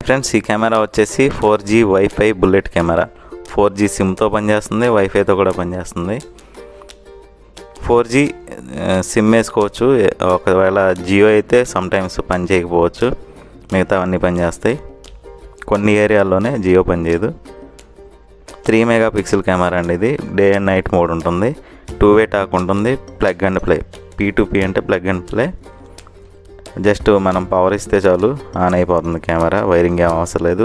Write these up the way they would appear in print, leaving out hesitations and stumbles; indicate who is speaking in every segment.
Speaker 1: Friends ఈ camera వచ్చేసి 4G wifi bullet camera. 4G సిమ్తో పనిచేస్తుంది, వైఫైతో కూడా పనిచేస్తుంది. 4G సిమ్ వేసుకోవచ్చు, ఒకవేళ జియో అయితే సమ్టైమ్స్ పని చేయకపోవచ్చు, మిగతా అన్నీ పనిచేస్తాయి. కొన్ని ఏరియాల్లోనే జియో పనిచేయదు. 3 మెగాపిక్సెల్ కెమెరా అండి ఇది. డే అండ్ నైట్ మోడ్ ఉంటుంది. 2-వే టాక్ ఉంటుంది. ప్లగ్ అండ్ ప్లే, P2P అంటే ప్లగ్ అండ్ ప్లే. జస్ట్ మనం పవర్ ఇస్తే చాలు ఆన్ అయిపోతుంది కెమెరా, వైరింగ్ ఏం అవసరం లేదు.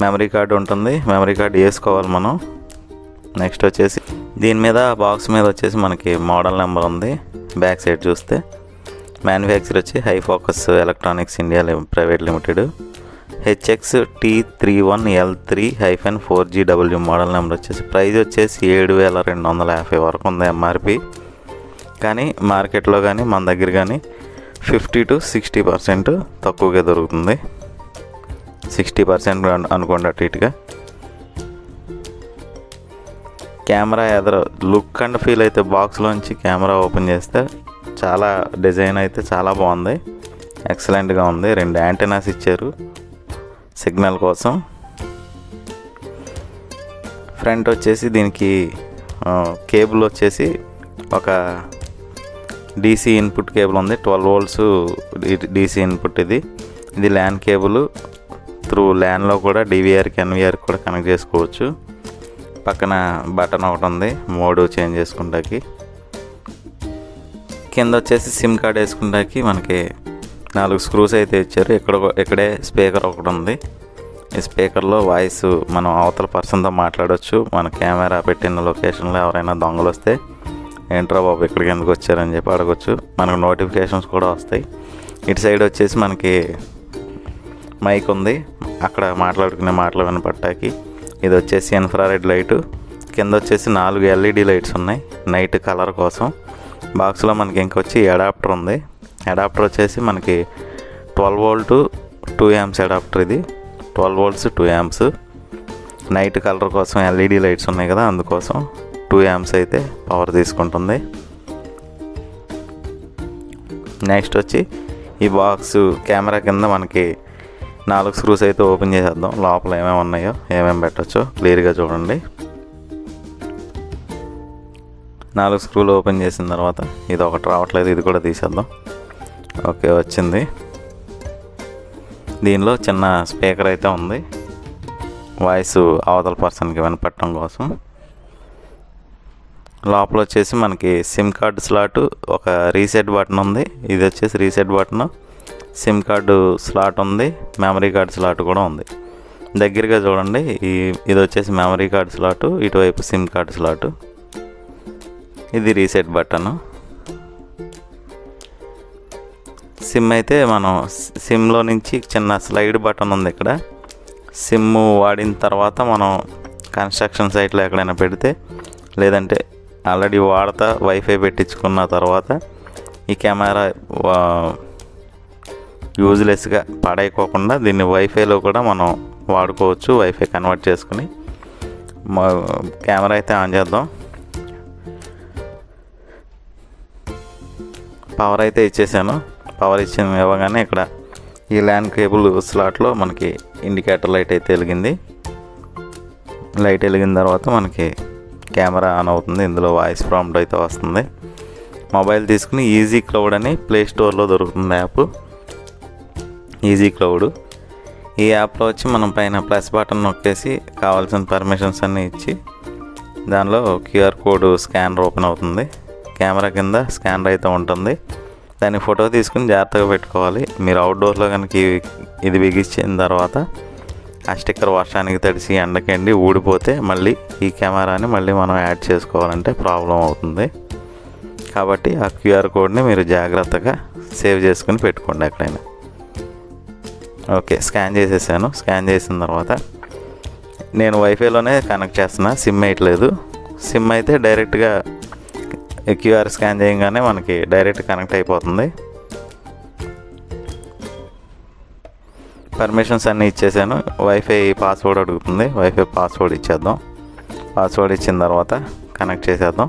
Speaker 1: మెమరీ కార్డు ఉంటుంది, మెమరీ కార్డు వేసుకోవాలి మనం. నెక్స్ట్ వచ్చేసి దీని మీద బాక్స్ మీద వచ్చేసి మనకి మోడల్ నెంబర్ ఉంది. బ్యాక్ సైడ్ చూస్తే మ్యానుఫ్యాక్చర్ వచ్చి high focus electronics India private limited. HX-T31L3-4GW model number వచ్చేసి. ప్రైస్ వచ్చేసి 7,250 వరకు ఉంది ఎంఆర్పి. కానీ మార్కెట్లో కానీ మన దగ్గర కానీ 50 to 60% తక్కువగా దొరుకుతుంది. 60% అనుకోండి అటు ఇటుగా. కెమెరా ఎదర లుక్ అండ్ ఫీల్ అయితే బాక్స్లోంచి కెమెరా ఓపెన్ చేస్తే చాలా డిజైన్ అయితే చాలా బాగుంది, ఎక్సలెంట్గా ఉంది. 2 యాంటెనాస్ ఇచ్చారు సిగ్నల్ కోసం. ఫ్రంట్ వచ్చేసి దీనికి కేబుల్ వచ్చేసి ఒక DC ఇన్పుట్ కేబుల్ ఉంది. 12 volts DC ఇన్పుట్. ఇది ల్యాన్ కేబుల్. త్రూ ల్యాన్లో కూడా DVRకి NVRకి కూడా కనెక్ట్ చేసుకోవచ్చు. పక్కన బటన్ ఒకటి ఉంది మోడ్ చేంజ్ చేసుకుంటాకి. కింద వచ్చేసి సిమ్ కార్డ్ వేసుకుంటాకి మనకి 4 స్క్రూస్ అయితే ఇచ్చారు. ఇక్కడే స్పీకర్ ఒకటి ఉంది. ఈ స్పీకర్లో వాయిస్ మనం అవతల పర్సన్తో మాట్లాడవచ్చు. మన కెమెరా పెట్టిన లొకేషన్లో ఎవరైనా దొంగలు వస్తే ఏంట్రా బాబు ఇక్కడికి ఎందుకు వచ్చారని చెప్పి అడగచ్చు. మనకు నోటిఫికేషన్స్ కూడా వస్తాయి. ఇటు సైడ్ వచ్చేసి మనకి మైక్ ఉంది, అక్కడ మాట్లాడుకునే మాటలు వినపట్టాకి. ఇది వచ్చేసి ఇన్ఫ్రారెడ్ లైటు. కింద వచ్చేసి 4 LED లైట్స్ ఉన్నాయి నైట్ కలర్ కోసం. బాక్స్లో మనకి ఇంకొచ్చి అడాప్టర్ ఉంది. అడాప్టర్ వచ్చేసి మనకి 12 volt 2 amps అడాప్టర్. ఇది 12 volts 2 amps. నైట్ కలర్ కోసం LED లైట్స్ ఉన్నాయి కదా, అందుకోసం 2 amps అయితే పవర్ తీసుకుంటుంది. నెక్స్ట్ వచ్చి ఈ బాక్స్ కెమెరా కింద మనకి 4 స్క్రూస్ అయితే ఓపెన్ చేసేద్దాం. లోపల ఏమేమి ఉన్నాయో ఏమేమి పెట్టచ్చో క్లియర్గా చూడండి. 4 స్క్రూలు ఓపెన్ చేసిన తర్వాత ఇది ఒకటి రావట్లేదు, ఇది కూడా తీసేద్దాం. ఓకే, వచ్చింది. దీనిలో చిన్న స్పీకర్ అయితే ఉంది, వాయిస్ అవతల పర్సన్కి వినపడటం కోసం. లోపల వచ్చేసి మనకి సిమ్ కార్డు స్లాట్, ఒక రీసెట్ బటన్ ఉంది. ఇది వచ్చేసి reset button. SIM card slot ఉంది, మెమరీ కార్డు స్లాట్ కూడా ఉంది. దగ్గరగా చూడండి, ఇది వచ్చేసి మెమరీ కార్డు స్లాటు, ఇటువైపు సిమ్ కార్డు స్లాటు. ఇది రీసెట్ బటన్. సిమ్ అయితే మనం సిమ్లో నుంచి చిన్న స్లైడ్ బటన్ ఉంది ఇక్కడ. సిమ్ వాడిన తర్వాత మనం కన్స్ట్రక్షన్ సైట్లో ఎక్కడైనా పెడితే, లేదంటే ఆల్రెడీ వాడతా వైఫై పెట్టించుకున్న తర్వాత ఈ కెమెరా యూజ్లెస్గా పడైపోకుండా దీన్ని వైఫైలో కూడా మనం వాడుకోవచ్చు. వైఫై కన్వర్ట్ చేసుకుని కెమెరా అయితే ఆన్ చేద్దాం. పవర్ అయితే ఇచ్చేసాను. పవర్ ఇవ్వగానే ఇక్కడ ఈ ల్యాన్ కేబుల్ స్లాట్లో మనకి ఇండికేటర్ లైట్ అయితే వెలిగింది. లైట్ వెలిగిన తర్వాత మనకి కెమెరా ఆన్ అవుతుంది. ఇందులో వాయిస్ ప్రాంప్ట్ అయితే వస్తుంది. మొబైల్ తీసుకుని ఈజీ క్లౌడ్ అని ప్లే స్టోర్లో దొరుకుతుంది యాప్, ఈజీ క్లౌడ్. ఈ యాప్లో వచ్చి మనం పైన ప్లస్ బటన్ నొక్కేసి కావాల్సిన పర్మిషన్స్ అన్నీ ఇచ్చి దానిలో QR కోడ్ స్కానర్ ఓపెన్ అవుతుంది. కెమెరా కింద స్కానర్ అయితే ఉంటుంది. దాన్ని ఫోటో తీసుకుని జాగ్రత్తగా పెట్టుకోవాలి. మీరు అవుట్డోర్లో కనుక ఇది బిగించిన తర్వాత ఆ స్టిక్కర్ వర్షానికి తడిసి ఎండకెండి ఊడిపోతే మళ్ళీ ఈ కెమెరాని మళ్ళీ మనం యాడ్ చేసుకోవాలంటే ప్రాబ్లం అవుతుంది. కాబట్టి ఆ QR కోడ్ని మీరు జాగ్రత్తగా సేవ్ చేసుకుని పెట్టుకోండి ఎక్కడైనా. ఓకే, స్కాన్ చేసేసాను. స్కాన్ చేసిన తర్వాత నేను వైఫైలోనే కనెక్ట్ చేస్తున్నా, సిమ్ వేయట్లేదు. సిమ్ అయితే డైరెక్ట్గా QR స్కాన్ చేయగానే మనకి డైరెక్ట్ కనెక్ట్ అయిపోతుంది. పర్మిషన్స్ అన్నీ ఇచ్చేసాను. వైఫై పాస్వర్డ్ అడుగుతుంది, వైఫై పాస్వర్డ్ ఇచ్చేద్దాం. పాస్వర్డ్ ఇచ్చిన తర్వాత కనెక్ట్ చేసేద్దాం.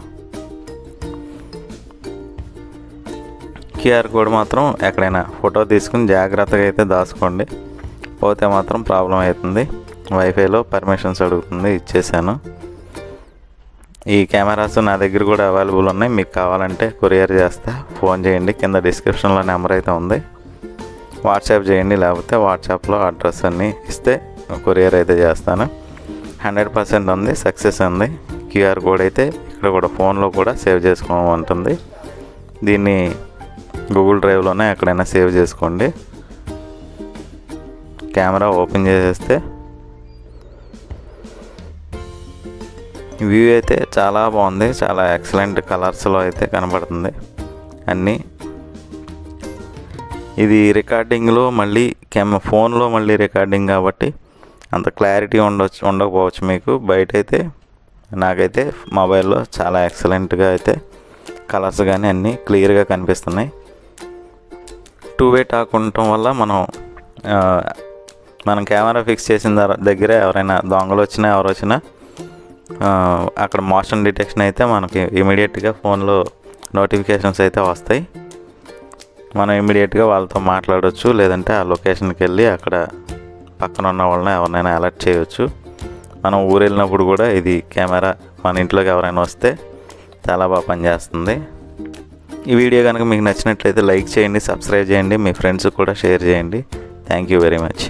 Speaker 1: QR కోడ్ మాత్రం ఎక్కడైనా ఫోటో తీసుకుని జాగ్రత్తగా అయితే దాచుకోండి. పోతే మాత్రం ప్రాబ్లం అవుతుంది. వైఫైలో పర్మిషన్స్ అడుగుతుంది, ఇచ్చేసాను. ఈ కెమెరాస్ నా దగ్గర కూడా అవైలబుల్ ఉన్నాయి. మీకు కావాలంటే కొరియర్ చేస్తా, ఫోన్ చేయండి. కింద డిస్క్రిప్షన్లో నెంబర్ అయితే ఉంది, వాట్సాప్ చేయండి. లేకపోతే వాట్సాప్లో అడ్రస్ అన్నీ ఇస్తే కొరియర్ అయితే చేస్తాను. 100% ఉంది, సక్సెస్ ఉంది. క్యూఆర్ కోడ్ అయితే ఇక్కడ కూడా ఫోన్లో కూడా సేవ్ చేసుకోమంటుంది. దీన్ని గూగుల్ డ్రైవ్లోనే ఎక్కడైనా సేవ్ చేసుకోండి. కెమెరా ఓపెన్ చేసేస్తే వ్యూ అయితే చాలా బాగుంది, చాలా ఎక్సలెంట్ కలర్స్లో అయితే కనబడుతుంది అన్నీ. ఇది రికార్డింగ్లో మళ్ళీ ఫోన్లో మళ్ళీ రికార్డింగ్ కాబట్టి అంత క్లారిటీ ఉండకపోవచ్చు మీకు. బయట అయితే నాకైతే మొబైల్లో చాలా ఎక్సలెంట్గా అయితే కలర్స్ కానీ అన్నీ క్లియర్గా కనిపిస్తున్నాయి. 2-వే టాక్ ఉండటం వల్ల మనం కెమెరా ఫిక్స్ చేసిన దగ్గర ఎవరైనా దొంగలు వచ్చినా ఎవరు వచ్చినా అక్కడ మోషన్ డిటెక్షన్ అయితే మనకి ఇమీడియట్గా ఫోన్లో నోటిఫికేషన్స్ అయితే వస్తాయి. మనం ఇమీడియట్గా వాళ్ళతో మాట్లాడవచ్చు, లేదంటే ఆ లొకేషన్కి వెళ్ళి అక్కడ పక్కన ఉన్న వాళ్ళని ఎవరినైనా అలర్ట్ చేయవచ్చు. మనం ఊరు వెళ్ళినప్పుడు కూడా ఇది కెమెరా మన ఇంట్లోకి ఎవరైనా వస్తే చాలా బాగా పనిచేస్తుంది. ఈ వీడియో కనుక మీకు నచ్చినట్లయితే లైక్ చేయండి, సబ్స్క్రైబ్ చేయండి, మీ ఫ్రెండ్స్కి కూడా షేర్ చేయండి. Thank you very much.